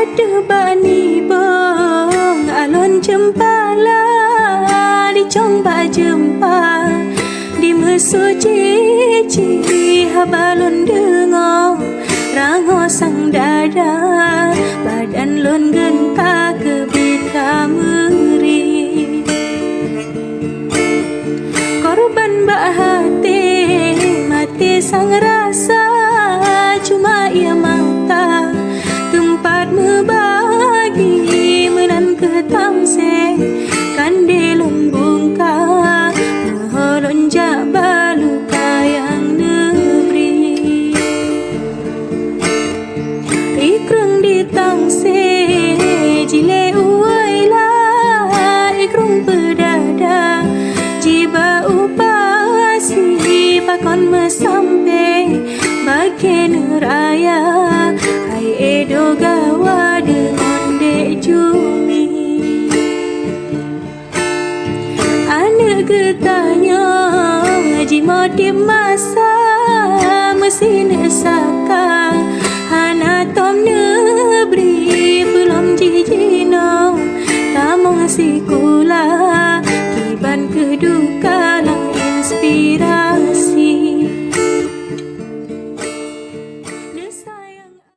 Aduh bani bong alon cempala dicomba jempa di mesuci habalon dengo rango sang dada badan lon genta kebit kameri korban bak hati mati sang rasa cuma ia mata tempat membagi menan ketamse kandelon bungka maholon jak balu kayang negeri ikrung ditangse jile uwaila ikrung pedada jiba upasi pakon mesampe bagi neraya hai edo gawa dengan dek jumi ane getanya ngaji modip masa